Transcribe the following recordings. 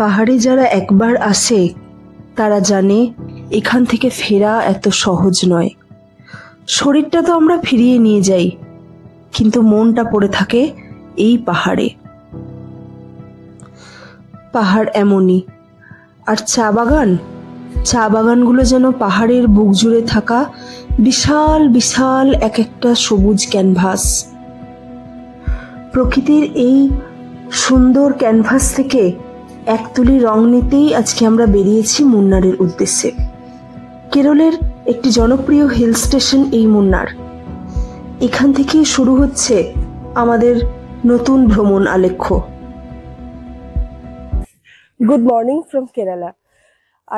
পাহাড়ে যারা একবার আসে তারা জানে এখান থেকে ফেরা এত সহজ নয়। শরীরটা তো আমরা ফিরিয়ে নিয়ে যাই, কিন্তু মনটা পড়ে থাকে এই পাহাড়ে। পাহাড় এমনই। আর চা বাগানগুলো যেন পাহাড়ের বুক জুড়ে থাকা বিশাল বিশাল এক একটা সবুজ ক্যানভাস। প্রকৃতির এই সুন্দর ক্যানভাস থেকে এক তুলি রং নিতেই আজকে আমরা বেরিয়েছি মুন্নারের উদ্দেশ্যে। কেরলের একটি জনপ্রিয় হিল স্টেশন এই মুন্নার। এখান থেকেই শুরু হচ্ছে আমাদের নতুন ভ্রমণ আলেখ্য। Good morning from Kerala.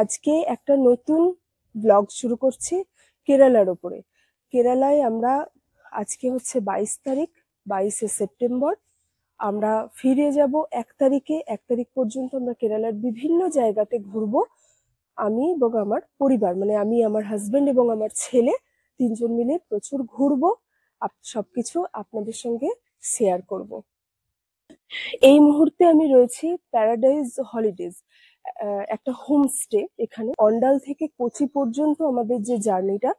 আজকে একটা নতুন ব্লগ শুরু করছি কেরালার ওপরে। কেরালায় আমরা আজকে হচ্ছে 22 তারিখ, 22শে সেপ্টেম্বর। আমরা ফিরে যাব 1 তারিখে। 1 তারিখ পর্যন্ত আমরা কেরালার বিভিন্ন জায়গাতে ঘুরবো। আমি এবং আমার পরিবার, মানে আমি, আমার হাজবেন্ড এবং আমার ছেলে, 3 জন মিলে প্রচুর ঘুরবো। সবকিছু আপনাদের সঙ্গে শেয়ার করব। এই মুহূর্তে আমি রয়েছি প্যারাডাইজ হলিডেজ, একটা হোমস্টে। এখানে অন্ডাল থেকে কোচি পর্যন্ত আমাদের যে জার্নিটা,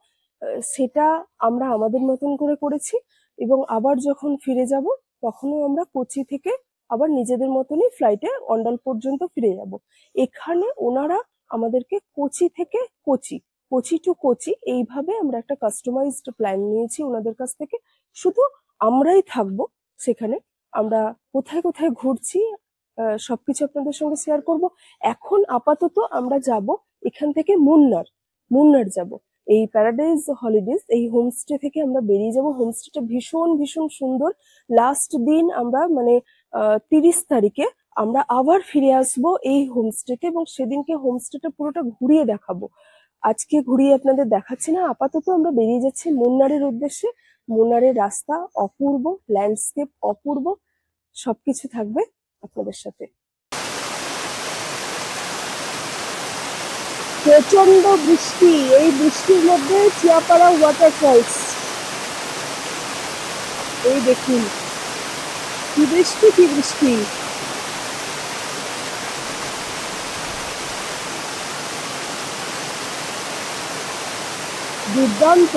সেটা আমরা আমাদের মতন করে করেছি এবং আবার যখন ফিরে যাব তখনও আমরা কোচি থেকে আবার নিজেদের মতনই ফ্লাইটে অন্ডাল পর্যন্ত ফিরে যাব। এখানে ওনারা আমাদেরকে কোচি থেকে কোচি টু কোচি এইভাবে আমরা একটা কাস্টমাইজড প্ল্যান নিয়েছি ওনাদের কাছ থেকে। শুধু আমরাই থাকবো সেখানে। আমরা কোথায় কোথায় ঘুরছি সবকিছু আপনাদের সঙ্গে শেয়ার করব। এখন আপাতত আমরা যাব এখান থেকে মুন্নার যাব। এই প্যারাডাইজ হলিডেজ, এই হোমস্টে থেকে আমরা বেরিয়ে যাব। হোমস্টেটা ভীষণ ভীষণ সুন্দর। লাস্ট দিন আমরা মানে 30 তারিখে আমরা আবার ফিরে আসব এই হোমস্টেতে এবং সেদিনকে হোমস্টেটা পুরোটা ঘুরিয়ে দেখাবো। আজকে ঘুরিয়ে আপনাদের দেখাচ্ছি না, আপাতত আমরা বেরিয়ে যাচ্ছি মুন্নারের উদ্দেশ্যে। মুন্নারের রাস্তা অপূর্ব, ল্যান্ডস্কেপ অপূর্ব, সবকিছু থাকবে আপনাদের সাথে। প্রচন্ড বৃষ্টি, এই বৃষ্টির মধ্যে চিয়াপাড়া ওয়াটারফলস। এই দেখুন কি বৃষ্টি, কি বৃষ্টি। দুর্দান্ত,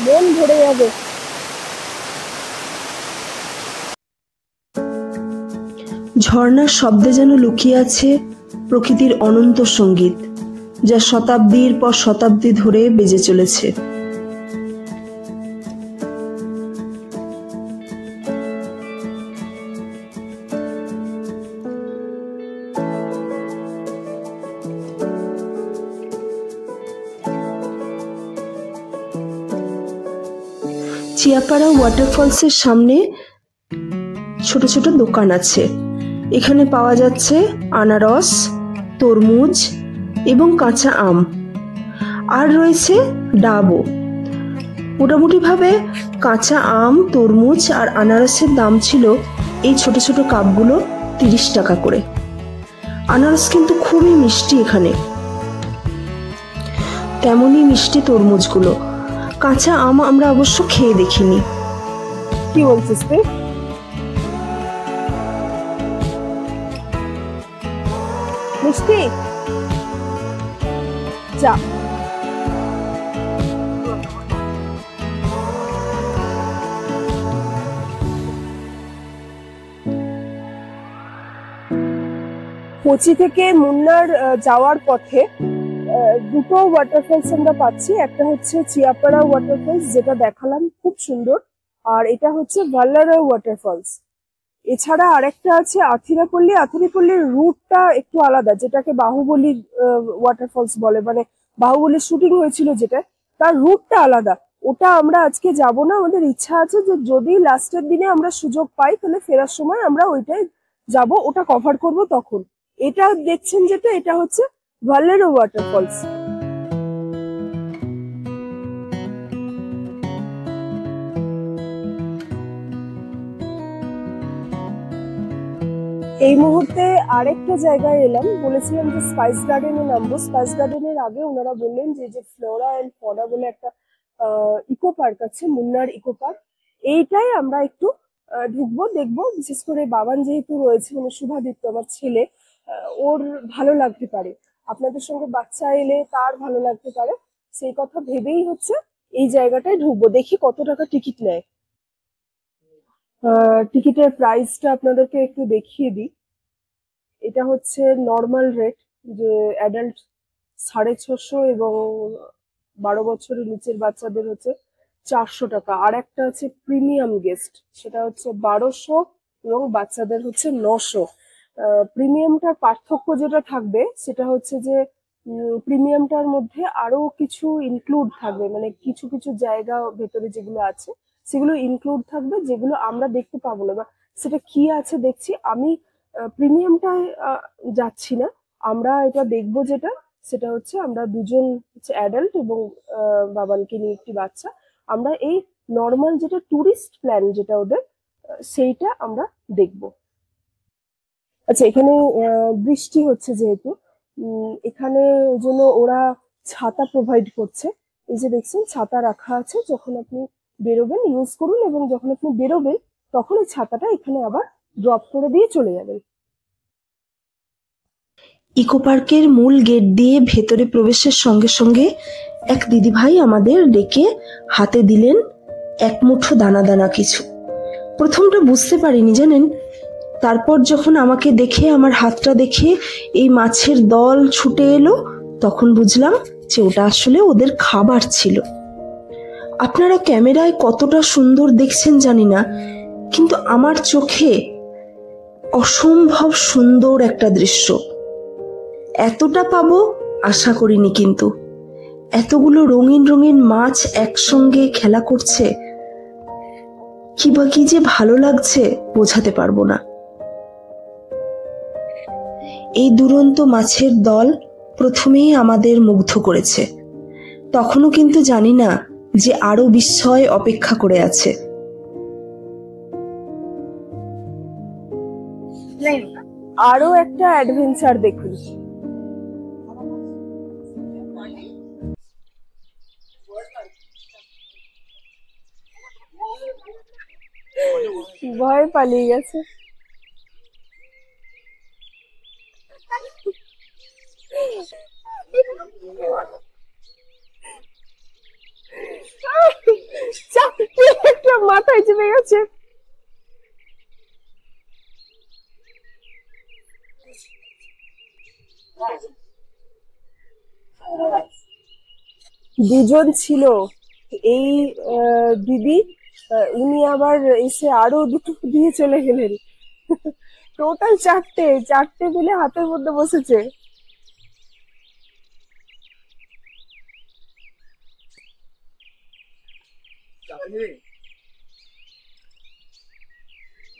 মন ভরে যাবে। ঝর্ণার শব্দে যেন লুকিয়ে আছে প্রকৃতির অনন্ত সঙ্গীত, যা শতাব্দীর পর শতাব্দী ধরে বেজে চলেছে। চিয়াপাড়া ওয়াটারফলসের সামনে ছোট ছোট দোকান আছে। এখানে পাওয়া যাচ্ছে আনারস, তরমুজ এবং কাঁচা আম। আর রয়েছে ডাবও। মোটামুটি ভাবে কাঁচা আম, তরমুজ আর আনারসের দাম ছিল এই ছোট ছোট কাপগুলো 30 টাকা করে। আনারস কিন্তু খুবই মিষ্টি এখানে, তেমনই মিষ্টি তরমুজগুলো। কাঁচা আম আমরা অবশ্য খেয়ে দেখিনি। কি বলছিস তুই? মিষ্টি যা। কোচি থেকে মুন্নার যাওয়ার পথে দুটো ওয়াটারফলস আমরা পাচ্ছি। একটা হচ্ছে চিয়াপাড়া ওয়াটারফলস, যেটা দেখালাম, খুব সুন্দর। আর এটা হচ্ছে ভাল্লারা ওয়াটারফলস। এছাড়া আরেকটা আছে আথিরাপল্লী। আথিরাপল্লীর রুটটা একটু আলাদা, যেটাকে বাহুবলী ওয়াটারফলস বলে, মানে বাহুবলীর শুটিং হয়েছিল যেটা, তার রুটটা আলাদা। ওটা আমরা আজকে যাব না। আমাদের ইচ্ছা আছে যে যদি লাস্টের দিনে আমরা সুযোগ পাই তাহলে ফেরার সময় আমরা ওইটাই যাব, ওটা কভার করব তখন। এটা দেখছেন যেটা, এটা হচ্ছে ভাল্লারা ওয়াটারফলস। এই মুহূর্তে আরেকটা জায়গায় এলাম। বলেছিলাম যে স্পাইস গার্ডেনে নামবো। স্পাইস গার্ডেনের আগে ওনারা বললেন যে ফ্লোরা এন্ড ফনা বলে একটা ইকো পার্ক আছে, মুন্নার ইকো পার্ক। এইটাই আমরা একটু ঢুকবো, দেখবো। বিশেষ করে বাবান যেহেতু রয়েছে, মানে শুভাদিত্য আমার ছেলে, ওর ভালো লাগতে পারে, আপনাদের সঙ্গে বাচ্চা এলে তার ভালো লাগতে পারে, সেই কথা ভেবেই হচ্ছে এই জায়গাটায় ঢুকবো। দেখি কত টাকা টিকিট নেয়। টিকিটের প্রাইসটা আপনাদেরকে একটু দেখিয়ে দিই। এটা হচ্ছে নর্মাল রেট, যে অ্যাডাল্ট 650 এবং 12 বছরের নিচের বাচ্চাদের হচ্ছে 400 টাকা। আর একটা আছে প্রিমিয়াম গেস্ট, সেটা হচ্ছে 1200 এবং বাচ্চাদের হচ্ছে 900। প্রিমিয়ামটার পার্থক্য যেটা থাকবে সেটা হচ্ছে যে প্রিমিয়ামটার মধ্যে আরো কিছু ইনক্লুড থাকবে, মানে কিছু কিছু জায়গা ভেতরে যেগুলো আছে সেগুলো ইনক্লুড থাকবে, যেগুলো আমরা দেখতে পাবো না। বা সেটা কি আছে দেখছি আমি। প্রিমিয়ামটায় যাচ্ছি না, আমরা এটা দেখবো যেটা, সেটা হচ্ছে আমরা দুজন হচ্ছে অ্যাডাল্ট এবং বাবানকে নিয়ে একটি বাচ্চা, আমরা এই নর্মাল যেটা ট্যুরিস্ট প্ল্যান যেটা ওদের, সেইটা আমরা দেখবো। আচ্ছা, এখানে বৃষ্টি হচ্ছে যেহেতু, এখানে ওই জন্য ওরা ছাতা প্রোভাইড করছে। এই যে দেখছেন ছাতা রাখা আছে, যখন আপনি বেরোবেন ইউজ করুন, এবং যখন আপনি বেরোবেন তখন এই ছাতাটা এখানে আবার ড্রপ করে দিয়ে চলে যাবেন। ইকো পার্কের মূল গেট দিয়ে ভেতরে প্রবেশের সঙ্গে সঙ্গে এক দিদিভাই আমাদের ডেকে হাতে দিলেন এক মুঠো দানা দানা কিছু। প্রথমটা বুঝতে পারিনি জানেন, তারপর যখন আমাকে দেখে, আমার হাতটা দেখে এই মাছের দল ছুটে এলো, তখন বুঝলাম যে ওটা আসলে ওদের খাবার ছিল। আপনারা ক্যামেরায় কতটা সুন্দর দেখছেন জানি না, কিন্তু আমার চোখে অসম্ভব সুন্দর একটা দৃশ্য। এতটা পাবো আশা করিনি, কিন্তু এতগুলো রঙিন রঙিন মাছ একসঙ্গে খেলা করছে, কি বা কি যে ভালো লাগছে বোঝাতে পারবো না। এই দুরন্ত মাছের দল প্রথমেই আমাদের মুগ্ধ করেছে, তখনও কিন্তু জানি না যে আরো বিস্ময় অপেক্ষা করে আছে। আরো একটা অ্যাডভেঞ্চার দেখুন। ভয় পালিয়ে গেছে। চাপটে একটা মাথায় চেপে গেছে। দুজন ছিল এই দিদি, উনি আবার এসে আরো দুটো দিয়ে চলে গেলেন। টোটাল চারটে, চারটে মিলে হাতের মধ্যে বসেছে।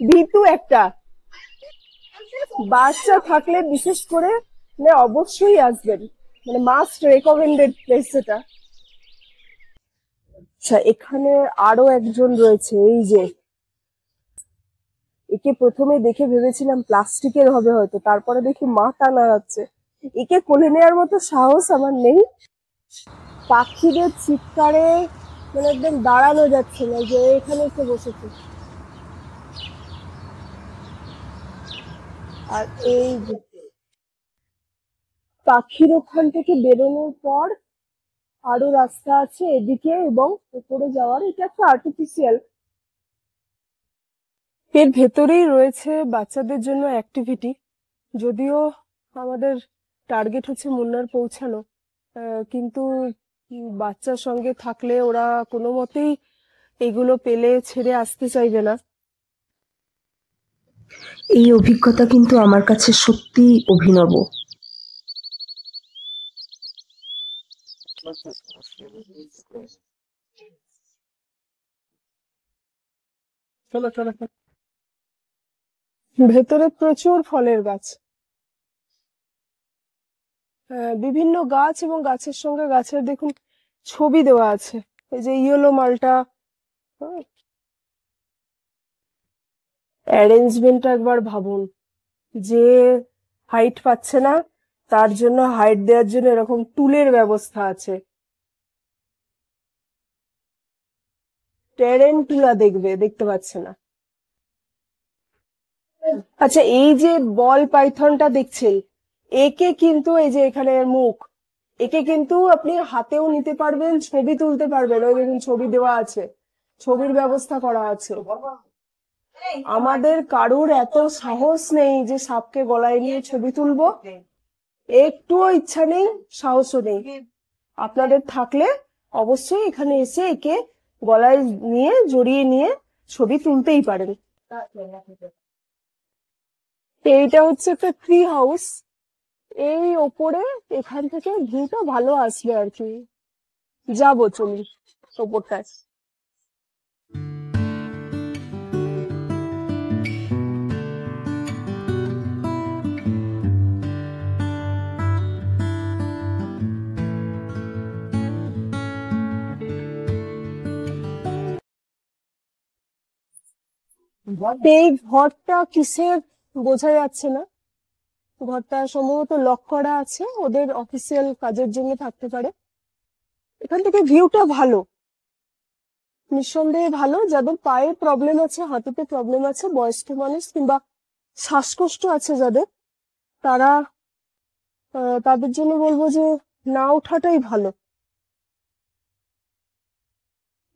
ভীতু একটা। বাচ্চা থাকলে বিশেষ করে মানে অবশ্যই আসবেন, মানে মাস্ট রেকমেন্ডেড প্লেস এটা। আচ্ছা, এখানে আরো একজন রয়েছে, এই যে একে প্রথমে দেখে ভেবেছিলাম প্লাস্টিকের হবে হয়তো, তারপরে দেখি মাথা নাড়াচ্ছে। একে কোলে নেওয়ার মতো সাহস আমার নেই। পাখিদের চিৎকারে মানে একদম দাঁড়ানো যাচ্ছে না, যে এখানে এসে বসেছে। আর এই যে পাখির ওখান থেকে বেরোনোর পর আরো রাস্তা আছে এদিকে এবং উপরে যাওয়ার, এটা একটা আর্টিফিশিয়াল। এর ভেতরেই রয়েছে বাচ্চাদের জন্য অ্যাক্টিভিটি। যদিও আমাদের টার্গেট হচ্ছে মুন্নার পৌঁছানো, কিন্তু বাচ্চার সঙ্গে থাকলে ওরা কোনো মতেই এগুলো পেলে ছেড়ে আসতে চাইবে না। এই অভিজ্ঞতা কিন্তু আমার কাছে সত্যি অভিনব। ভেতরে প্রচুর ফলের গাছ, বিভিন্ন গাছ, এবং গাছের সঙ্গে গাছের দেখুন ছবি দেওয়া আছে। এই যে ইয়েলো মালটা, অ্যারেঞ্জমেন্টটা একবার ভাবুন। যে হাইট পাচ্ছে না তার জন্য হাইট দেওয়ার জন্য এরকম টুলের ব্যবস্থা আছে। টেরেন্টুলা দেখতে পাচ্ছে না। আচ্ছা, এই যে বল পাইথনটা দেখছেন, একে কিন্তু এই যে এখানে মুখ, একে কিন্তু আপনি হাতেও নিতে পারবেন, ছবি তুলতে পারবেন। ওই দেখুন ছবি দেওয়া আছে, ছবির ব্যবস্থা করা আছে। আমাদের কারুর এত সাহস নেই যে সাপকে গলায় নিয়ে ছবি তুলবো, একটুও ইচ্ছা নেই, সাহসও নেই। আপনাদের থাকলে অবশ্যই এখানে এসে একে গলায় নিয়ে জড়িয়ে নিয়ে ছবি তুলতেই পারেন। এইটা হচ্ছে একটা ট্রি হাউস, এই ওপরে এখান থেকে ভিউটা ভালো আসবে আর কি। যাবো, চলুন ওপরটায়। এই ঘরটা কিসের বোঝা যাচ্ছে না, ঘরটা সম্ভবত লক করা আছে, ওদের অফিসিয়াল কাজের জন্য থাকতে পারে। এখান থেকে ভিউটা ভালো, নিঃসন্দেহে ভালো। যাদের পায়ে প্রবলেম আছে, হাঁটুতে প্রবলেম আছে, বয়স্ক মানুষ কিংবা শ্বাসকষ্ট আছে যাদের, তারা তাদের জন্য বলবো যে না ওঠাটাই ভালো।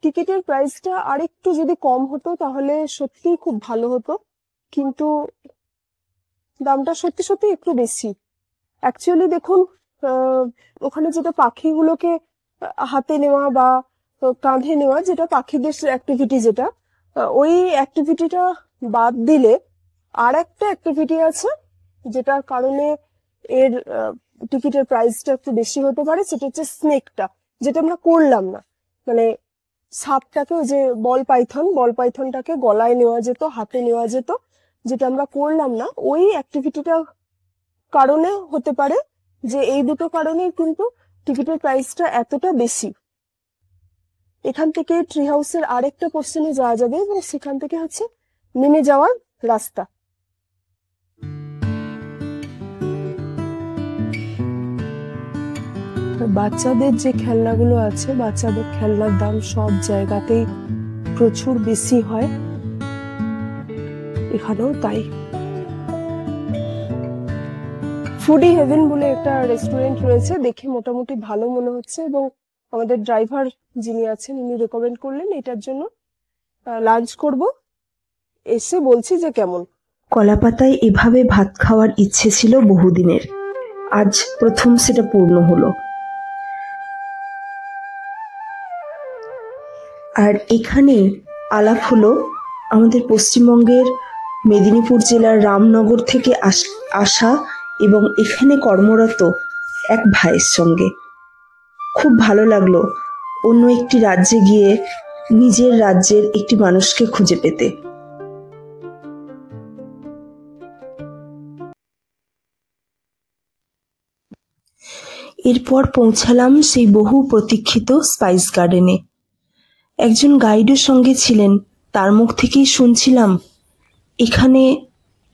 টিকিটের প্রাইসটা আরেকটু যদি কম হতো তাহলে সত্যি খুব ভালো হতো, কিন্তু দামটা সত্যি সত্যি একটু বেশি। অ্যাকচুয়ালি দেখুন, আহ, ওখানে যেটা পাখিগুলোকে হাতে নেওয়া বা কাঁধে নেওয়া, যেটা পাখিদের অ্যাক্টিভিটি, যেটা ওই অ্যাক্টিভিটিটা বাদ দিলে আর একটা অ্যাক্টিভিটি আছে যেটার কারণে এর টিকিটের প্রাইসটা একটু বেশি হতে পারে। সেটা হচ্ছে স্নেকটা, যেটা আমরা করলাম না। মানে সাপটাকে, ওই যে বল পাইথনটাকে গলায় নেওয়া যেত, হাতে নেওয়া যেত, যেটা আমরা করলাম না। ওই অ্যাক্টিভিটিটা কারণে হতে পারে যে এই দুটো কারণেই কিন্তু টিকিটের প্রাইসটা এতটা বেশি। এখান থেকে ট্রি হাউসের আরেকটা পোর্শনে যাওয়া যাবে এবং সেখান থেকে হচ্ছে নেমে যাওয়ার রাস্তা। বাচ্চাদের যে খেলনাগুলো আছে, বাচ্চাদের খেলনার দাম সব জায়গাতেই প্রচুর বেশি হয়, এখানেও তাই। ফুডি হেভেন বলে একটা রেস্টুরেন্ট রয়েছে, দেখে মোটামুটি ভালো মনে হচ্ছে, এবং আমাদের ড্রাইভার যিনি আছেন উনি রেকমেন্ড করলেন এটার জন্য লাঞ্চ করব, এসে বলছি যে কেমন। কলাপাতায় এভাবে ভাত খাওয়ার ইচ্ছে ছিল বহুদিনের, আজ প্রথম সেটা পূর্ণ হলো। আর এখানে আলাপ হলো আমাদের পশ্চিমবঙ্গের মেদিনীপুর জেলার রামনগর থেকে আসা এবং এখানে কর্মরত এক ভাইয়ের সঙ্গে। খুব ভালো লাগলো অন্য একটি রাজ্যে গিয়ে নিজের রাজ্যের একটি মানুষকে খুঁজে পেতে। এরপর পৌঁছালাম সেই বহু প্রতীক্ষিত স্পাইস গার্ডেনে। একজন গাইডের সঙ্গে ছিলেন, তার মুখ থেকেই শুনছিলাম এখানে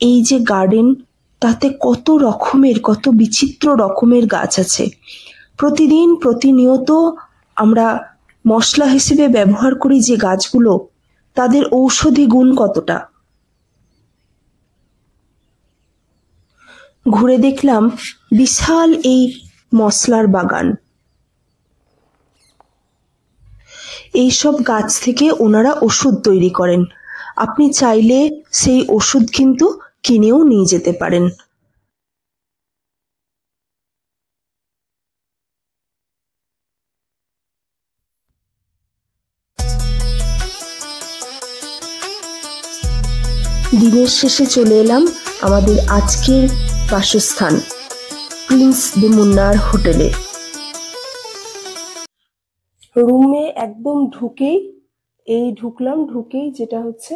এই যে গার্ডেন, তাতে কত রকমের, কত বিচিত্র রকমের গাছ আছে। প্রতিদিন প্রতিনিয়ত আমরা মশলা হিসেবে ব্যবহার করি যে গাছগুলো, তাদের ঔষধি গুণ কতটা। ঘুরে দেখলাম বিশাল এই মশলার বাগান। এইসব গাছ থেকে ওনারা ওষুধ তৈরি করেন। আপনি চাইলে সেই ওষুধ কিন্তু কিনেও নিয়ে যেতে পারেন। দিনের শেষে চলে এলাম আমাদের আজকের বাসস্থান প্রিন্স দে মুন্নার হোটেলে। রুমে একদম ঢুকেই ঢুকেই যেটা হচ্ছে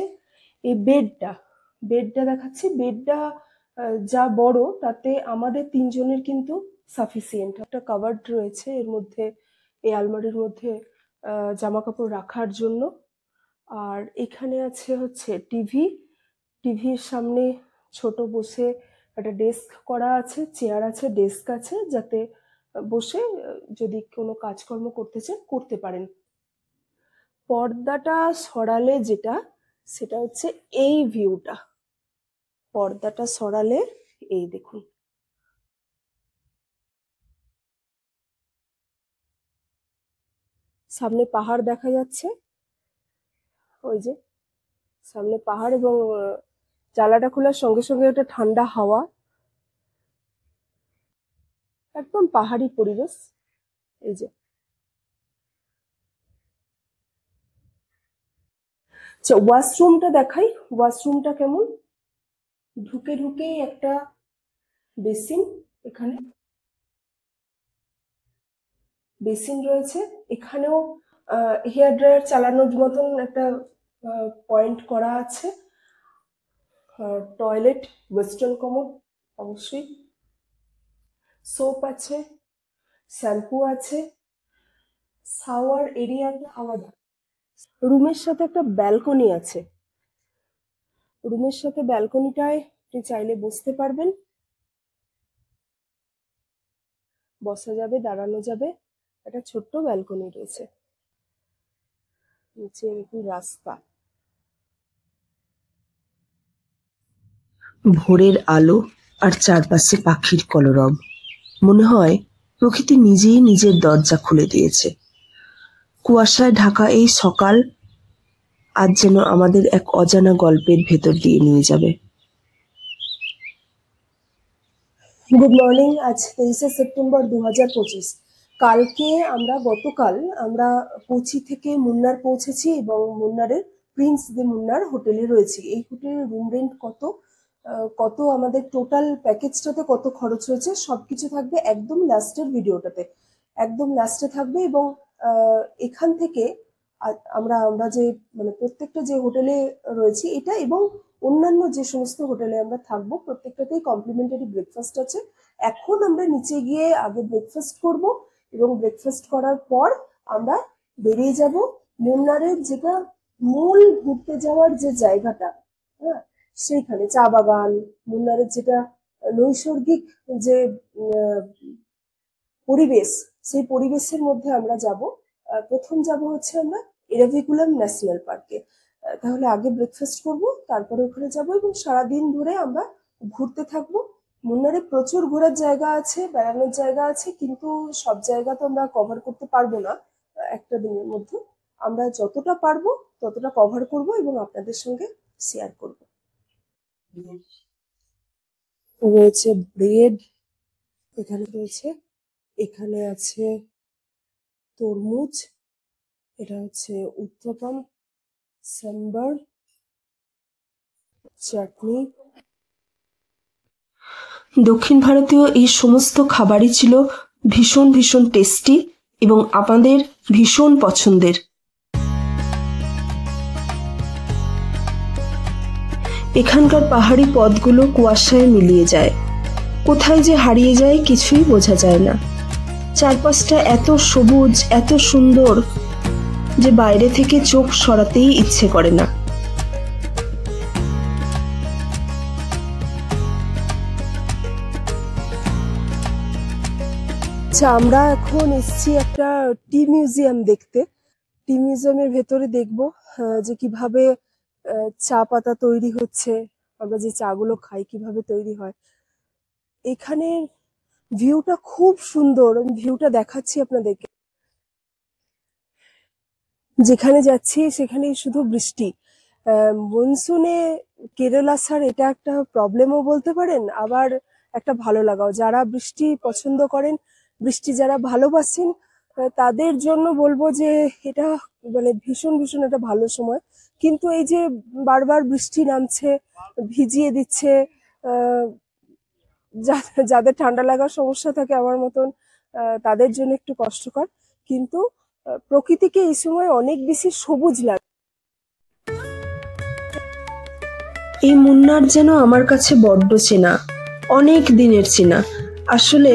এই বেডটা দেখাচ্ছি। বেডটা যা বড়, তাতে আমাদের তিনজনের কিন্তু সাফিসিয়েন্ট। একটা কাভার্ড রয়েছে এর মধ্যে, এই আলমারির মধ্যে জামা কাপড় রাখার জন্য। আর এখানে আছে হচ্ছে টিভির সামনে ছোট বসে একটা ডেস্ক করা আছে, চেয়ার আছে, ডেস্ক আছে, যাতে বসে যদি কোনো কাজকর্ম করতে চান করতে পারেন। পর্দাটা সরালে যেটা, সেটা হচ্ছে এই ভিউটা, পর্দাটা সরালে এই দেখুন, সামনে পাহাড় দেখা যাচ্ছে, ওই যে সামনে পাহাড়, এবং জানলাটা খোলার সঙ্গে সঙ্গে একটা ঠান্ডা হাওয়া, একদম পাহাড়ি পরিবেশ। এই যে আচ্ছা, ওয়াশরুমটা দেখাই, ওয়াশরুমটা কেমন। ঢুকে ঢুকেই একটা বেসিন, এখানে বেসিন রয়েছে, এখানেও হেয়ার ড্রায়ার চালানোর মতন একটা পয়েন্ট করা আছে। টয়লেট, ওয়েস্টার্ন কমোড অবশ্যই, সোপ আছে, শ্যাম্পু আছে, শাওয়ার এরিয়াটা আলাদা। রুমের সাথে একটা ব্যালকনি আছে, রুমের সাথে ব্যালকনিটায় আপনি চাইলে বসতে পারবেন, বসা যাবে, দাঁড়ানো যাবে, একটা ছোট্ট ব্যালকনি রয়েছে। নিচে এরকম রাস্তা, ভোরের আলো আর চারপাশে পাখির কলরব, মনে হয় প্রকৃতি নিজেই নিজের দরজা খুলে দিয়েছে। কুয়াশায় ঢাকা এই সকাল আজ যেন আমাদের এক অজানা গল্পের ভেতর দিয়ে নিয়ে যাবে। Good morning. আজ 23শে সেপ্টেম্বর 2025। গতকাল আমরা কোচি থেকে মুন্নার পৌঁছেছি এবং মুন্নারের প্রিন্স দি মুন্নার হোটেলে রয়েছি। এই হোটেলের রুম রেন্ট কত আমাদের টোটাল প্যাকেজটাতে কত খরচ হয়েছে সবকিছু থাকবে একদম লাস্টের ভিডিওটাতে, একদম লাস্টে থাকবে। এবং এখান থেকে আমরা যে মানে প্রত্যেকটা যে হোটেলে রয়েছি এটা এবং অন্যান্য যে সমস্ত হোটেলে আমরা থাকবো প্রত্যেকটাতেই কমপ্লিমেন্টারি ব্রেকফাস্ট আছে। এখন আমরা নিচে গিয়ে আগে ব্রেকফাস্ট করব এবং ব্রেকফাস্ট করার পর আমরা বেরিয়ে যাব মুন্নারের যেটা মূল ঘুরতে যাওয়ার যে জায়গাটা, হ্যাঁ, সেইখানে চা বাগান, মুন্নারের যেটা নৈসর্গিক যে পরিবেশ, সেই পরিবেশের মধ্যে আমরা যাব। প্রথম যাব হচ্ছে আমরা এরাভিকুলাম ন্যাশনাল পার্কে। তাহলে আগে ব্রেকফাস্ট করব, তারপরে ওখানে যাব এবং সারাদিন ধরে আমরা ঘুরতে থাকবো। মুন্নারে প্রচুর ঘোরার জায়গা আছে, বেড়ানোর জায়গা আছে, কিন্তু সব জায়গা তো আমরা কভার করতে পারবো না একটা দিনের মধ্যে। আমরা যতটা পারবো ততটা কভার করব এবং আপনাদের সঙ্গে শেয়ার করব। রয়েছে ব্রেড, এখানে আছে তরমুজ, এটা হচ্ছে উত্তপম, সাম্বার, চাটনি। দক্ষিণ ভারতীয় এই সমস্ত খাবারই ছিল ভীষণ ভীষণ টেস্টি এবং আমাদের ভীষণ পছন্দের। এখানকার পাহাড়ি পথগুলো কুয়াশায় মিলিয়ে যায়, কোথায় যে হারিয়ে যায় কিছুই বোঝা যায় না। চারপাশটা এত সবুজ, এত সুন্দর যে বাইরে থেকে চোখ সরাতেই ইচ্ছে করে না। আচ্ছা, আমরা এখন এসেছি একটা টি মিউজিয়াম দেখতে। টি মিউজিয়ামের ভেতরে দেখবো যে কিভাবে চা পাতা তৈরি হচ্ছে, আমরা যে চাগুলো খাই কিভাবে তৈরি হয়। এখানে ভিউটা খুব সুন্দর, আমি ভিউটা দেখাচ্ছি আপনাদেরকে। যেখানে যাচ্ছি সেখানেই শুধু বৃষ্টি। মনসুনে কেরালা স্যার এটা একটা প্রবলেমও বলতে পারেন, আবার একটা ভালো লাগাও। যারা বৃষ্টি পছন্দ করেন, বৃষ্টি যারা ভালোবাসেন, তাদের জন্য বলবো যে এটা মানে ভীষণ ভীষণ একটা ভালো সময়। কিন্তু এই যে বারবার বৃষ্টি নামছে, ভিজিয়ে দিচ্ছে, যাদের ঠান্ডা লাগার সমস্যা থাকে আমার মতন, তাদের জন্য একটু কষ্টকর। কিন্তু প্রকৃতিকে এই সময় অনেক বেশি সবুজ লাগে। এই মুন্নার যেন আমার কাছে বড্ড চেনা, অনেক দিনের চেনা। আসলে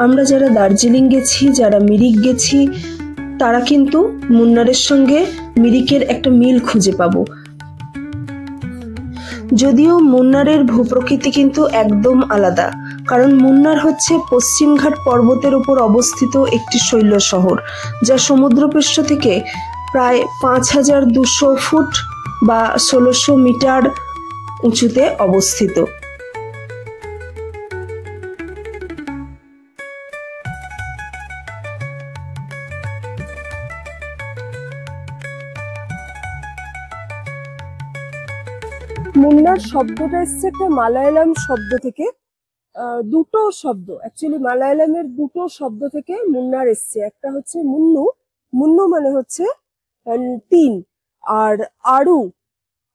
আমরা যারা দার্জিলিং গেছি, যারা মিরিক গেছি, তারা কিন্তু মুন্নারের সঙ্গে মিরিকের একটা মিল খুঁজে পাবো। যদিও মুন্নারের ভূপ্রকৃতি কিন্তু একদম আলাদা, কারণ মুন্নার হচ্ছে পশ্চিমঘাট পর্বতের উপর অবস্থিত একটি শৈল শহর, যা সমুদ্রপৃষ্ঠ থেকে প্রায় 5200 ফুট বা 1600 মিটার উঁচুতে অবস্থিত। মুন্নার শব্দটা এসছে একটা মালায়ালাম শব্দ থেকে। দুটো শব্দ, অ্যাকচুয়ালি মালায়ালামের দুটো শব্দ থেকে মুন্নার এসছে। একটা হচ্ছে মুন্নু, মুন্নু মানে হচ্ছে 3, আর আরু,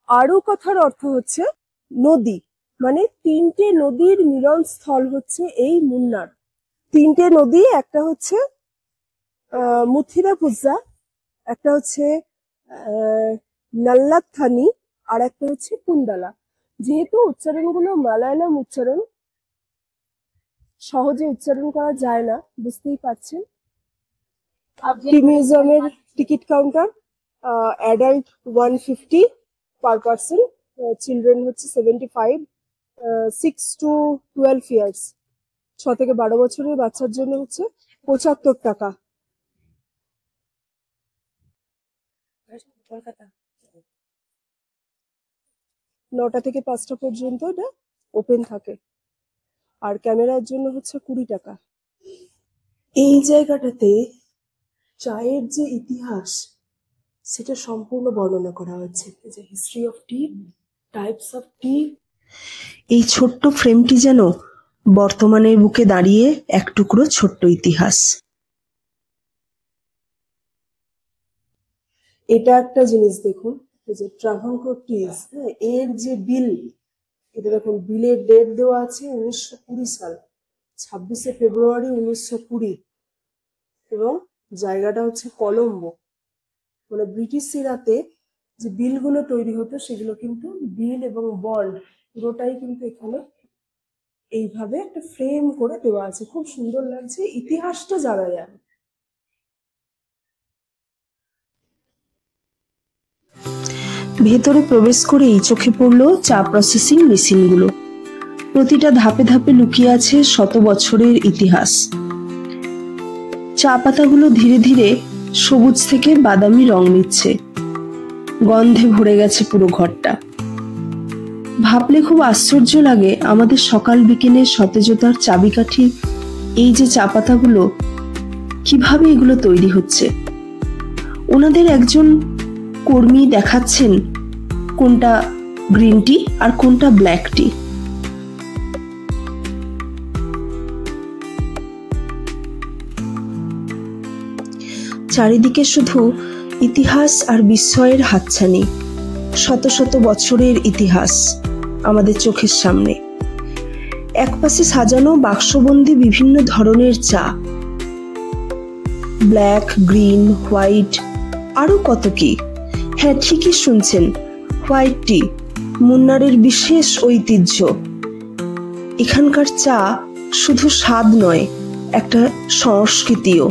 আরু কথার অর্থ হচ্ছে নদী, মানে 3টে নদীর মিলন স্থল হচ্ছে এই মুন্নার। 3টে নদী, একটা হচ্ছে মুথিরাপুজা, একটা হচ্ছে নাল্লাথানি, আর একটা হচ্ছে কুন্দালা। যেহেতু উচ্চারণগুলো মালায়ালাম উচ্চারণ, সহজে উচ্চারণ করা যায় না, বুঝতেই পারছেন। টি মিউজিয়ামের ticket counter, adult 150 per person, children হচ্ছে 75, 6 to 12 ইয়ার্স, 6 থেকে 12 বছরের বাচ্চার জন্য হচ্ছে 75 টাকা। 9টা থেকে 5টা পর্যন্ত এটা ওপেন থাকে, আর ক্যামেরার জন্য হচ্ছে 20 টাকা। এই জায়গাটাতে চায়ের যে ইতিহাস সেটা সম্পূর্ণ বর্ণনা করা হচ্ছে, যে history of tea, types of tea. এই ছোট্ট ফ্রেমটি যেন বর্তমানের বুকে দাঁড়িয়ে এক টুকরো ছোট্ট ইতিহাস। এটা একটা জিনিস দেখুন, এই যে ট্রাভাঙ্কোর টিজ, হ্যাঁ, এর যে বিল, এটা দেখুন বিলের ডেট দেওয়া আছে 1920 সাল, 26শে ফেব্রুয়ারি 1920, এবং জায়গাটা হচ্ছে কলম্বো। মানে ব্রিটিশ ইরাতে যে বিলগুলো তৈরি হতো সেগুলো কিন্তু বিল এবং বন্ড পুরোটাই কিন্তু এখানে এইভাবে একটা ফ্রেম করে দেওয়া আছে, খুব সুন্দর লাগছে, ইতিহাসটা জানা যায়। ভেতরে প্রবেশ করেই চোখে পড়ল চা প্রসেসিং মেশিনগুলো। প্রতিটা ধাপে ধাপে লুকিয়ে আছে শত বছরের ইতিহাস। চা পাতাগুলো ধীরে ধীরে সবুজ থেকে বাদামি রং নিচ্ছে, গন্ধে ভরে গেছে পুরো ঘরটা। ভাবলে খুব আশ্চর্য লাগে আমাদের সকাল বিকেলের সতেজতার চাবিকাঠি এই যে চা পাতাগুলো, কিভাবে এগুলো তৈরি হচ্ছে। ওনাদের একজন কর্মী দেখাচ্ছেন কোনটা গ্রিন টি আর কোনটা ব্ল্যাক টি। চারিদিকে শুধু ইতিহাস আর বিস্ময়ের হাতছানি, শত শত বছরের ইতিহাস আমাদের চোখের সামনে। একপাশে সাজানো বাক্সবন্দি বিভিন্ন ধরনের চা, ব্ল্যাক, গ্রিন, হোয়াইট, আরো কত কি। হ্যাঁ, ঠিকই শুনছেন, হোয়াইট টি মুন্নারের বিশেষ ঐতিহ্য। এখানকার চা শুধু স্বাদ নয়, একটা সংস্কৃতিও।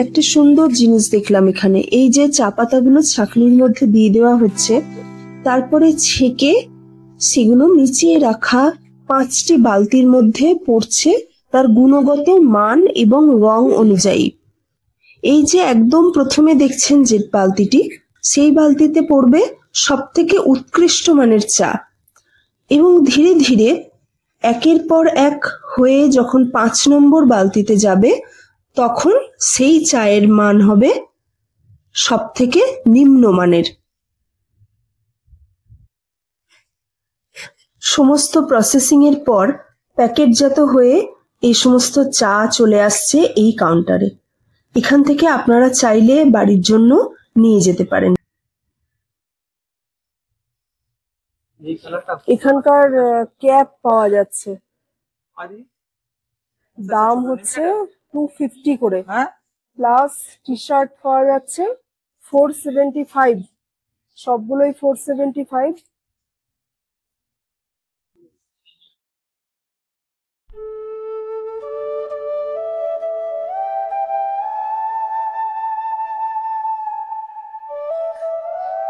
একটা সুন্দর জিনিস দেখলাম এখানে, এই যে চা পাতাগুলো ছাঁকনির মধ্যে দিয়ে দেওয়া হচ্ছে, তারপরে ছেঁকে সেগুলো নিচে রাখা 5টি বালতির মধ্যে পড়ছে তার গুণগত মান এবং রং অনুযায়ী। এই যে একদম প্রথমে দেখছেন যে বালতিটি, সেই বালতিতে পড়বে সব থেকে উৎকৃষ্ট মানের চা, এবং ধীরে ধীরে একের পর এক হয়ে যখন 5 নম্বর বালতিতে যাবে, তখন সেই চায়ের মান হবে সব থেকে নিম্নমানের। সমস্ত প্রসেসিং এর পর প্যাকেটজাত হয়ে এই সমস্ত চা চলে আসছে এই কাউন্টারে। এখান থেকে আপনারা চাইলে বাড়ির জন্য নিয়ে যেতে পারেন। এখানকার ক্যাপ পাওয়া যাচ্ছে, দাম হচ্ছে 250 করে, প্লাস টি শার্ট পাওয়া যাচ্ছে 475, সবগুলোই 475।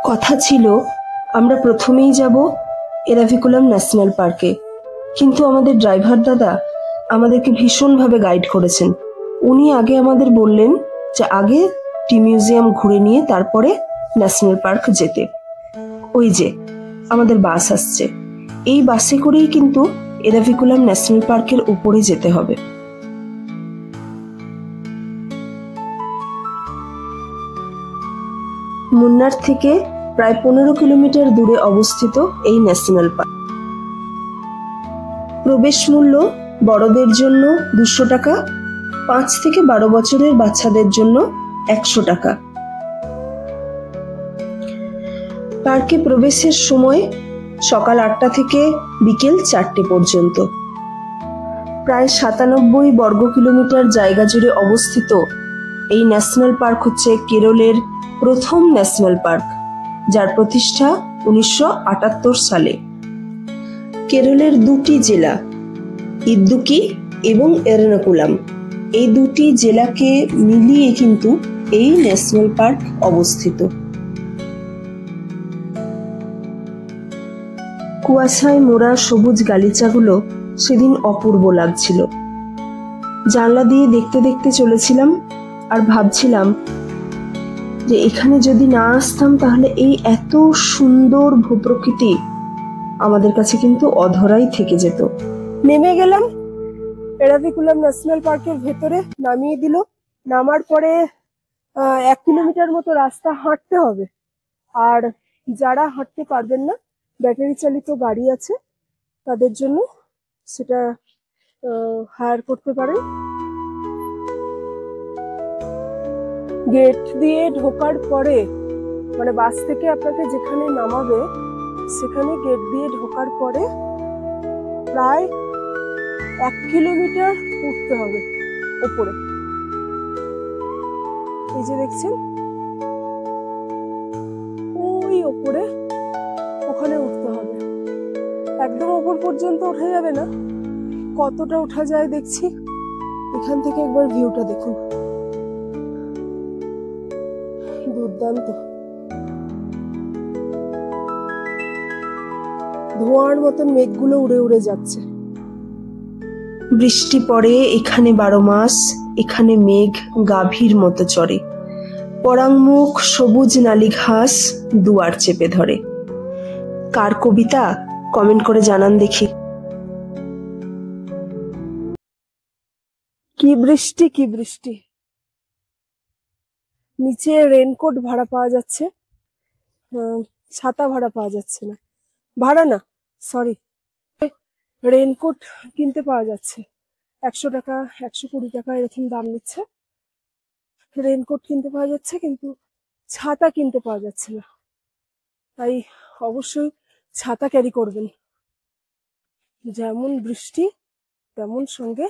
কথা ছিল আমরা প্রথমেই যাব এরাভিকুলাম ন্যাশনাল পার্কে, কিন্তু আমাদের ড্রাইভার দাদা আমাদেরকে ভীষণভাবে গাইড করেছেন। উনি আগে আমাদের বললেন যে আগে টি মিউজিয়াম ঘুরে নিয়ে তারপরে ন্যাশনাল পার্ক যেতে। ওই যে আমাদের বাস আসছে, এই বাসে করেই কিন্তু এরাভিকুলাম ন্যাশনাল পার্কের উপরে যেতে হবে। মুন্নার থেকে প্রায় 15 কিলোমিটার দূরে অবস্থিত এই ন্যাশনাল পার্ক। প্রবেশ মূল্য বড়দের জন্য 200 টাকা, 5 থেকে 12 বছরের বাচ্চাদের জন্য 100 টাকা। পার্কে প্রবেশের সময় সকাল 8টা থেকে বিকেল 4টে পর্যন্ত। প্রায় 97 বর্গ কিলোমিটার জায়গা জুড়ে অবস্থিত এই ন্যাশনাল পার্ক হচ্ছে কেরলের প্রথম ন্যাশনাল পার্ক, যার প্রতিষ্ঠা 1978 সালে। কেরলের 2টি জেলা ইদ্দুকি এবং এরনাকুলাম, এই 2টি জেলাকে মিলিয়ে কিন্তু এই ন্যাশনাল পার্ক অবস্থিত। কুয়াশায় মোড়া সবুজ গালিচাগুলো সেদিন অপূর্ব লাগছিল। জানলা দিয়ে দেখতে দেখতে চলেছিলাম আর ভাবছিলাম যে এখানে যদি না আসতাম তাহলে এই এত সুন্দর ভূপ্রকৃতি আমাদের কাছে কিন্তু অধরাই থেকে যেত। নেমে গেলাম এরাভিকুলাম ন্যাশনাল পার্কের ভেতরে, নামিয়ে দিল। নামার পরে 1 কিলোমিটার মতো রাস্তা হাঁটতে হবে। আর যারা হাঁটতে পারবেন না, ব্যাটারি চালিত গাড়ি আছে, তাদের জন্য সেটা হায়ার করতে পারেন। গেট দিয়ে ঢোকার পরে, মানে বাস থেকে আপনাকে যেখানে নামাবে সেখানে গেট দিয়ে ঢোকার পরে প্রায় 1 কিলোমিটার উঠতে হবে উপরে। এই যে দেখছেন ওই উপরে, ওখানে উঠতে হবে। একদম উপর পর্যন্ত ওঠা যাবে না, কতটা ওঠা যায় দেখছি। এখান থেকে একবার ভিউটা দেখুন, দুর্দান্ত। ধোঁয়ার মতন মেঘগুলো উড়ে উড়ে যাচ্ছে। বৃষ্টি পড়ে এখানে 12 মাস, এখানে মেঘ গাভীর মতো চড়ে। পরাংমুখ সবুজ নালি ঘাস দুয়ার চেপে ধরে। কার কবিতা কমেন্ট করে জানান দেখি। কি বৃষ্টি, কি বৃষ্টি। নিচে রেনকোট ভাড়া পাওয়া যাচ্ছে, ছাতা ভাড়া পাওয়া যাচ্ছে না। ভাড়া না, সরি, রেনকোট কিনতে পাওয়া যাচ্ছে। 100 টাকা, 120 টাকা এরকম দাম নিচ্ছে। রেনকোট কিনতে পাওয়া যাচ্ছে, কিন্তু ছাতা কিনতে পাওয়া যাচ্ছে না। তাই অবশ্যই ছাতা ক্যারি করবেন। যেমন বৃষ্টি তেমন সঙ্গে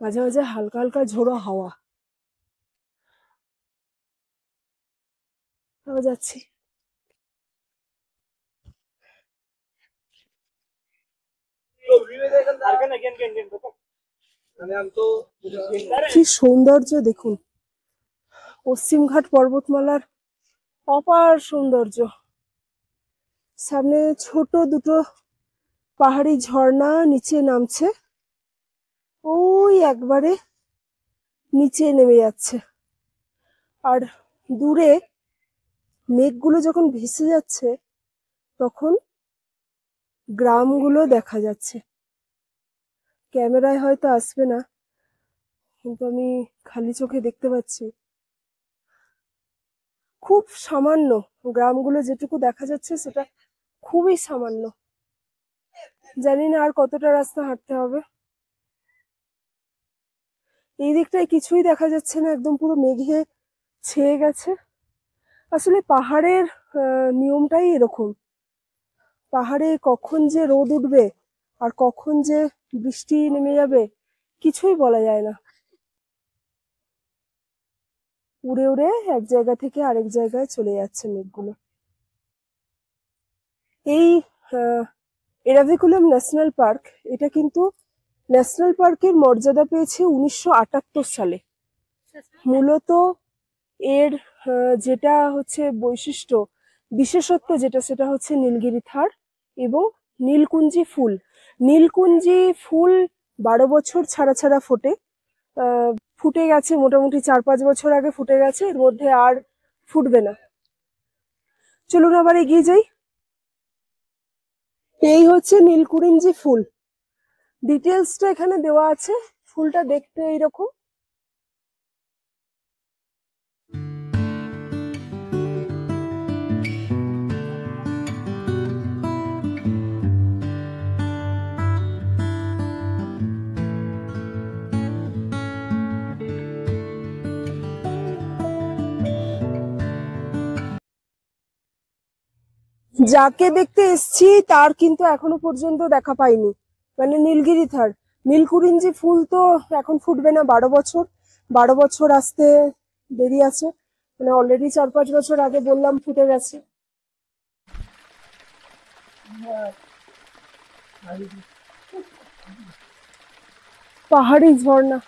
মাঝে মাঝে হালকা হালকা ঝোড়ো হাওয়া। যাচ্ছি। কি সৌন্দর্য দেখুন, পশ্চিমঘাট পর্বতমালার অপার সৌন্দর্য। সামনে ছোট দুটো পাহাড়ি ঝর্ণা নিচে নামছে, ওই একবারে নিচে নেমে যাচ্ছে। আর দূরে মেঘগুলো যখন ভেসে যাচ্ছে তখন গ্রামগুলো দেখা যাচ্ছে। ক্যামেরায় হয়তো আসবে না, কিন্তু আমি খালি চোখে দেখতে পাচ্ছি। খুব সামান্য, গ্রামগুলো যেটুকু দেখা যাচ্ছে সেটা খুবই সামান্য। জানি না আর কতটা রাস্তা হাঁটতে হবে। এই দিকটায় কিছুই দেখা যাচ্ছে না, একদম পুরো মেঘে ছেয়ে গেছে। আসলে পাহাড়ের নিয়মটাই এরকম, পাহাড়ে কখন যে রোদ উঠবে আর কখন যে বৃষ্টি নেমে যাবে কিছুই বলা যায় না। উড়ে উড়ে এক জায়গা থেকে আরেক জায়গায় চলে যাচ্ছে মেঘগুলো। এই এরাভিকুলাম ন্যাশনাল পার্ক, এটা কিন্তু ন্যাশনাল পার্কের মর্যাদা পেয়েছে 1978 সালে। মূলত এর যেটা হচ্ছে বৈশিষ্ট্য, বিশেষত্ব যেটা, সেটা হচ্ছে নীলগিরি থার এবং নীলকুঞ্জি ফুল। নীলকুঞ্জি ফুল 12 বছর ছাড়া ছাড়া ফোটে। ফুটে গেছে মোটামুটি 4-5 বছর আগে ফুটে গেছে, এর মধ্যে আর ফুটবে না। চলুন আবার এগিয়ে যাই। এই হচ্ছে নীলকুরিঞ্জি ফুল, ডিটেলসটা এখানে দেওয়া আছে। ফুলটা দেখতে এইরকম। যাকে দেখতে এসছি তার কিন্তু এখনো পর্যন্ত দেখা পাইনি, মানে নীলগিরি থার। নীলকুরিঞ্জি ফুল তো এখন ফুটবে না, 12 বছর, 12 বছর আসতে দেরি আছে, মানে অলরেডি 4-5 বছর আগে বললাম ফুটে গেছে। পাহাড়ি ঝর্ণা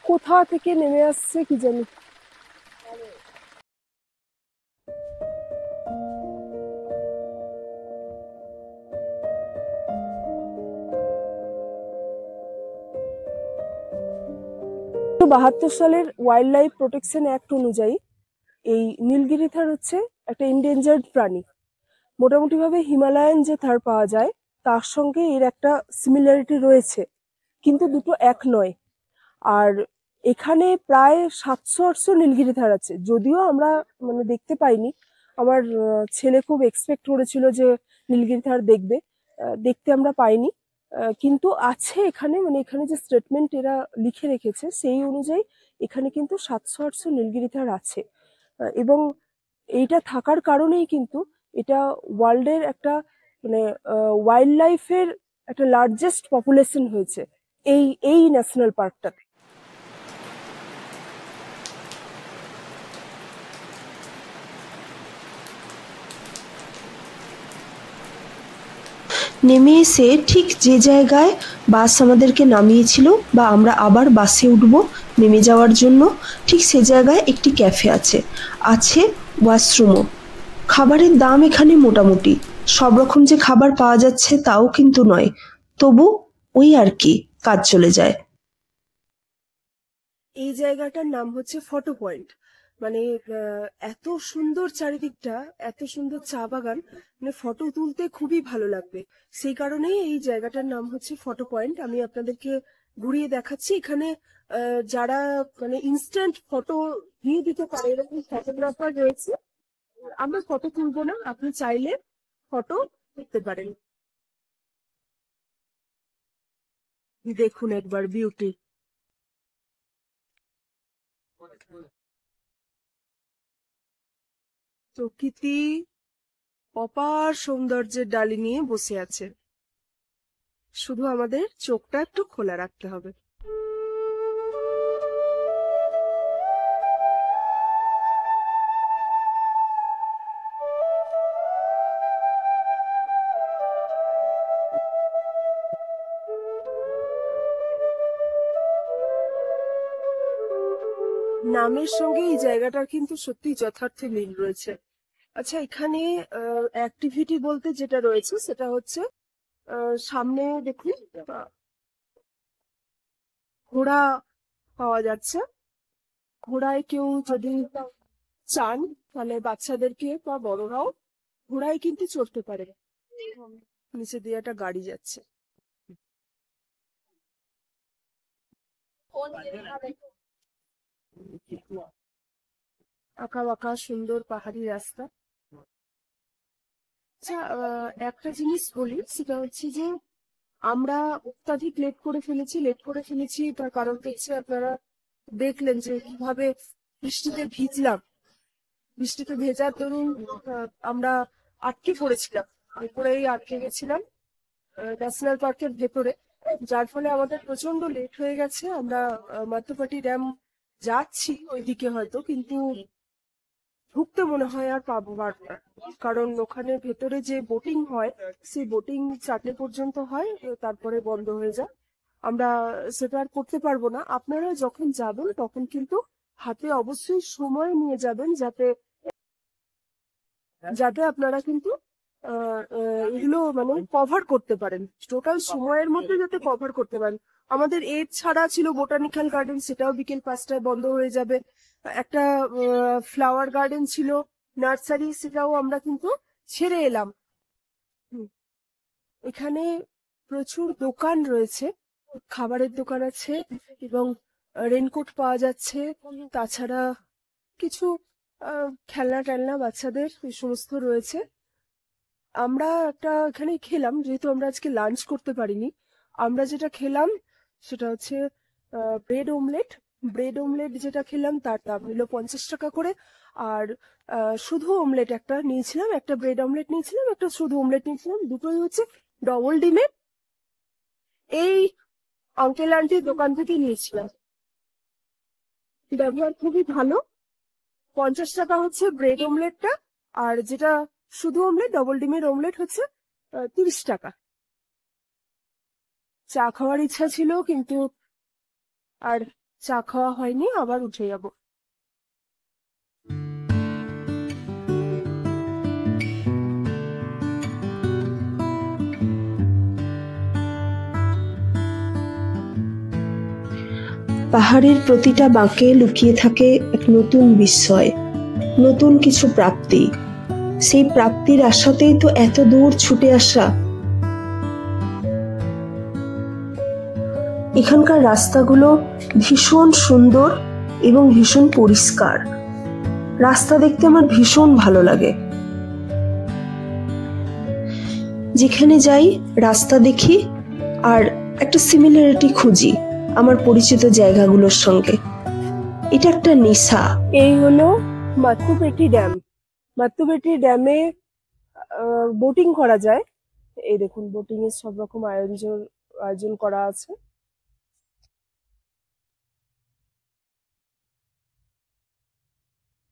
কোথা থেকে নেমে আসছে কি জানি। তো 72 সালের ওয়াইল্ড লাইফ প্রোটেকশন অ্যাক্ট অনুযায়ী এই নীলগিরি থার হচ্ছে একটা ইনডেঞ্জার্ড প্রাণী। মোটামুটি ভাবে হিমালয়ান যে থার পাওয়া যায় তার সঙ্গে এর একটা সিমিলারিটি রয়েছে, কিন্তু দুটো এক নয়। আর এখানে প্রায় 700-800 নীলগিরি থার আছে, যদিও আমরা মানে দেখতে পাইনি। আমার ছেলে খুব এক্সপেক্ট করেছিল যে নীলগিরি থার দেখবে, দেখতে আমরা পাইনি। কিন্তু আছে এখানে, মানে এখানে যে স্টেটমেন্ট এরা লিখে রেখেছে সেই অনুযায়ী এখানে কিন্তু 700-800 নীলগিরি থার আছে। এবং এইটা থাকার কারণেই কিন্তু এটা ওয়ার্ল্ডের একটা মানে ওয়াইল্ড লাইফের একটা লার্জেস্ট পপুলেশন হয়েছে এই এই ন্যাশনাল পার্কটাতে। নেমে এসে ঠিক যে জায়গায় বাস আমাদেরকে নামিয়েছিল বা আমরা আবার বাসে উঠব নেমে যাওয়ার জন্য, ঠিক সে জায়গায় একটি ক্যাফে আছে, আছে ওয়াশরুমও। খাবারের দাম এখানে মোটামুটি, সব রকম যে খাবার পাওয়া যাচ্ছে তাও কিন্তু নয়, তবু ওই আর কি, কাজ চলে যায়। এই জায়গাটার নাম হচ্ছে ফটো পয়েন্ট। মানে এত সুন্দর চারিদিকটা, এত সুন্দর চা বাগান, মানে ফটো তুলতে খুবই ভালো লাগবে। সেই কারণেই এই জায়গাটার নাম হচ্ছে ফটো পয়েন্ট। আমি আপনাদেরকে ঘুরিয়ে দেখাচ্ছি। এখানে যারা মানে ইনস্ট্যান্ট ফটো দিয়ে দিতে পারে এরকম ফটোগ্রাফার রয়েছে। আমরা ফটো তুলবো না, আপনি চাইলে ফটো তুলতে পারেন। দেখুন একবার বিউটি, প্রকৃতি অপার সৌন্দর্যের ডালি নিয়ে বসে আছে, শুধু আমাদের চোখটা একটু খোলা রাখতে হবে। নামের সঙ্গে এই জায়গাটার কিন্তু সত্যি যথার্থ মিল রয়েছে। আচ্ছা, এখানে অ্যাক্টিভিটি বলতে যেটা রয়েছে সেটা হচ্ছে সামনে দেখুন ঘোড়া পাওয়া যাচ্ছে। ঘোড়ায় কেউ যদি চান তাহলে বাচ্চাদেরকে বা বড়রাও ঘোড়ায় কিন্তু চড়তে পারে। নিচে দিয়ে একটা গাড়ি যাচ্ছে। আঁকা বাঁকা সুন্দর পাহাড়ি রাস্তা। আচ্ছা, একটা জিনিস বলি, সেটা হচ্ছে যে আমরা অত্যাধিক লেট করে ফেলেছি তার কারণ হচ্ছে আপনারা দেখলেন যে কিভাবে বৃষ্টিতে ভিজলাম। বৃষ্টিতে ভেজার দরুন আমরা আটকে পড়েছিলাম, ভেতরেই আটকে গেছিলাম ন্যাশনাল পার্কের ভেতরে, যার ফলে আমাদের প্রচন্ড লেট হয়ে গেছে। আমরা মাত্রপাটি ড্যাম যাচ্ছি ওইদিকে হয়তো, কিন্তু ঢুকতে মনে হয় আর পাবো পারবো না, কারণ ওখানে ভেতরে যে বোটিং হয় সেই বোটিং 4টে পর্যন্ত হয়, তারপরে বন্ধ হয়ে যায়। আমরা সেটা আর করতে পারবো না। আপনারা যখন যাবেন তখন কিন্তু হাতে অবশ্যই সময় নিয়ে যাবেন, যাতে যাতে আপনারা কিন্তু এগুলো মানে কভার করতে পারেন, টোটাল সময়ের মধ্যে যাতে কভার করতে পারেন। আমাদের এর ছাড়া ছিল বোটানিক্যাল গার্ডেন, সেটাও বিকেল 5টায় বন্ধ হয়ে যাবে। একটা ফ্লাওয়ার গার্ডেন ছিল, নার্সারি সেটাও আমরা কিন্তু ছেড়ে এলাম। এখানে প্রচুর দোকান রয়েছে, খাবারের দোকান আছে এবং রেনকোট পাওয়া যাচ্ছে, তাছাড়া কিছু খেলনা টেলনা বাচ্চাদের এই সমস্ত রয়েছে। আমরা একটা এখানে খেলাম, যেহেতু আমরা আজকে লাঞ্চ করতে পারিনি, আমরা যেটা খেলাম সেটা হচ্ছে ব্রেড অমলেট। ব্রেড অমলেট যেটা খেলাম তার দাম নিল 50 টাকা করে। আর শুধু অমলেট একটা নিয়েছিলাম, একটা ব্রেড অমলেট নিয়েছিলাম, একটা শুধু অমলেট নিয়েছিলাম, দুটোই হচ্ছে ডবল ডিমের। এই আঙ্কেল আন্টির দোকান থেকে নিয়েছিলাম, ব্যবহার খুবই ভালো। 50 টাকা হচ্ছে ব্রেড অমলেটটা, আর যেটা শুধু অমলেট ডবল ডিমের অমলেট হচ্ছে 30 টাকা। চা খাওয়ার ইচ্ছা ছিল কিন্তু আর চা খাওয়া হয়নি, আবার উঠে যাব। পাহাড়ের প্রতিটা বাঁকে লুকিয়ে থাকে এক নতুন বিস্ময়, নতুন কিছু প্রাপ্তি। সেই প্রাপ্তির আশাতেই তো এত দূর ছুটে আসা। এখানকার রাস্তাগুলো ভীষণ সুন্দর এবং ভীষণ পরিষ্কার। রাস্তা দেখতে আমার ভীষণ ভালো লাগে। যেখানে যাই রাস্তা দেখি আর একটা সিমিলারিটি খুঁজি আমার পরিচিত জায়গাগুলোর সঙ্গে। এটা একটা নেশা। এই হলো মাত্তুপেটি ড্যাম। মাত্তুপেটি ড্যামে বোটিং করা যায়। এই দেখুন, বোটিং এর সব রকম আয়োজন করা আছে।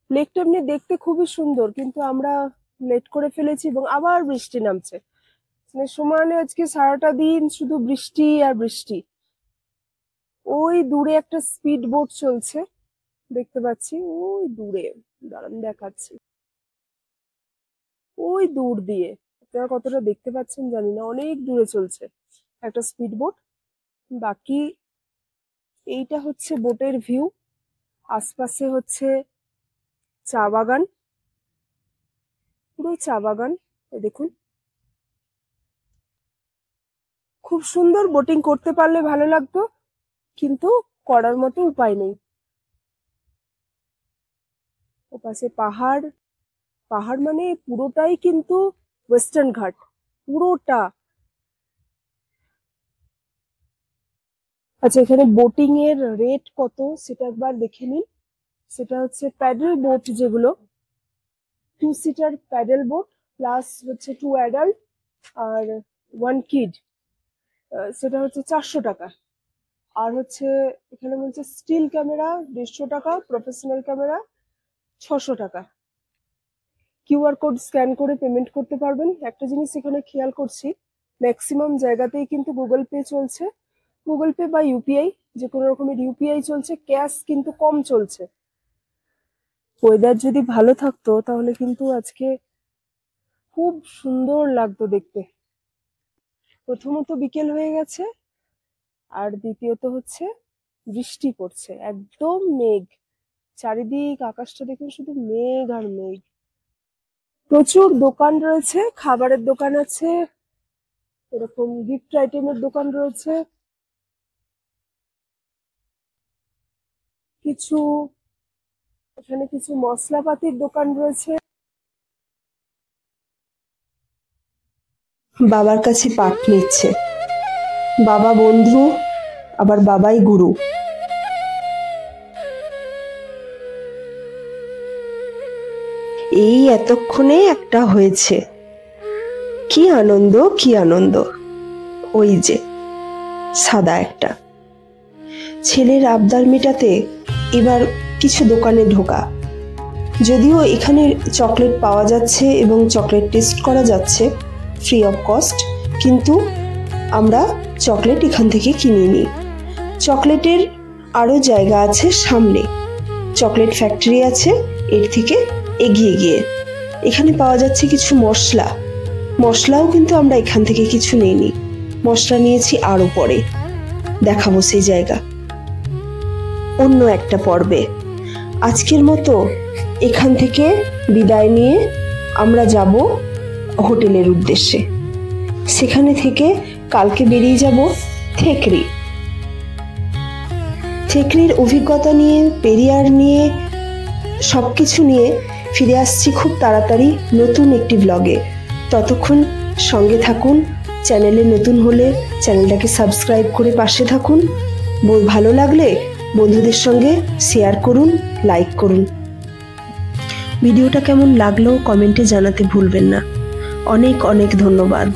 লেকটা এমনি দেখতে খুবই সুন্দর, কিন্তু আমরা লেট করে ফেলেছি এবং আবার বৃষ্টি নামছে। মানে সমানে আজকে সারাটা দিন শুধু বৃষ্টি আর বৃষ্টি। ওই দূরে একটা স্পিড বোট চলছে, দেখতে পাচ্ছি ওই দূরে, দাঁড়ান দেখাচ্ছি। ওই দূর দিয়ে, আপনারা কতটা দেখতে পাচ্ছেন জানি না, অনেক দূরে চলছে একটা স্পিড বোট। বাকি এইটা হচ্ছে বোটের ভিউ, আশপাশে হচ্ছে চা বাগান, পুরো চা বাগান। দেখুন, খুব সুন্দর। বোটিং করতে পারলে ভালো লাগতো, কিন্তু করার মতো উপায় নেই। ওপাশে পাহাড়, পাহাড় মানে পুরোটাই কিন্তু ওয়েস্টার্ন ঘাট, পুরোটা। আচ্ছা, এখানে বোটিং এর রেট কত সেটা একবার দেখে নিন। সেটা হচ্ছে প্যাডেল বোট, যেগুলো 2 সিটার প্যাডেল বোট প্লাস হচ্ছে 2 অ্যাডাল্ট আর 1 কিড, সেটা হচ্ছে 400 টাকা। আর হচ্ছে এখানে বলছে স্টিল ক্যামেরা 150 টাকা, প্রফেশনাল ক্যামেরা 600 টাকা। কিউআর কোড স্ক্যান করে পেমেন্ট করতে পারবেন। একটা জিনিস এখানে খেয়াল করছি, ম্যাক্সিমাম জায়গাতেই কিন্তু গুগল পে চলছে, গুগল পে বা ইউপিআই, যে কোনো রকমের ইউপিআই চলছে, ক্যাশ কিন্তু কম চলছে। ওয়েদার যদি ভালো থাকতো তাহলে কিন্তু আজকে খুব সুন্দর লাগতো দেখতে। প্রথমত বিকেল হয়ে গেছে, আর দ্বিতীয়ত হচ্ছে বৃষ্টি পড়ছে, একদম মেঘ, চারিদিক আকাশটা দেখুন শুধু মেঘ আর মেঘ। প্রচুর দোকান রয়েছে, খাবারের দোকান আছে, এরকম গিফট আইটেমের দোকান রয়েছে, কিছু এখানে কিছু মশলাপাতির দোকান রয়েছে। বাবার কাছে পাঠ নিচ্ছে। বাবা বন্ধু, আবার বাবাই গুরু। এই এতক্ষণে একটা হয়েছে। কি আনন্দ, কি আনন্দ। ওই যে সাদা একটা। ছেলের আবদার মেটাতে এবার কিছু দোকানে ঢোকা। যদিও এখানে চকলেট পাওয়া যাচ্ছে এবং চকলেট টেস্ট করা যাচ্ছে ফ্রি অফ কস্ট, কিন্তু আমরা চকলেট এখান থেকে কিনে নিই। চকলেটের আরো জায়গা আছে সামনে, চকলেট ফ্যাক্টরি আছে এর থেকে এগিয়ে গিয়ে। এখানে পাওয়া যাচ্ছে কিছু মশলা, মশলাও কিন্তু আমরা এখান থেকে কিছু নিইনি, মশলা নিয়েছি আরো পরে, দেখাবো সেই জায়গা অন্য একটা পর্বে। আজকের মতো এখান থেকে বিদায় নিয়ে আমরা যাব হোটেলের উদ্দেশ্যে। সেখানে থেকে কালকে বেরিয়ে যাব থেকরি। থেকরির অভিজ্ঞতা নিয়ে, পেরিয়ার নিয়ে, সবকিছু নিয়ে ফিরে আসছি খুব তাড়াতাড়ি নতুন একটি ব্লগে। ততক্ষণ সঙ্গে থাকুন। চ্যানেলে নতুন হলে চ্যানেলটাকে সাবস্ক্রাইব করে পাশে থাকুন। ভালো লাগলে বন্ধুদের সঙ্গে শেয়ার করুন, লাইক করুন। ভিডিওটা কেমন লাগলো কমেন্টে জানাতে ভুলবেন না। অনেক অনেক ধন্যবাদ।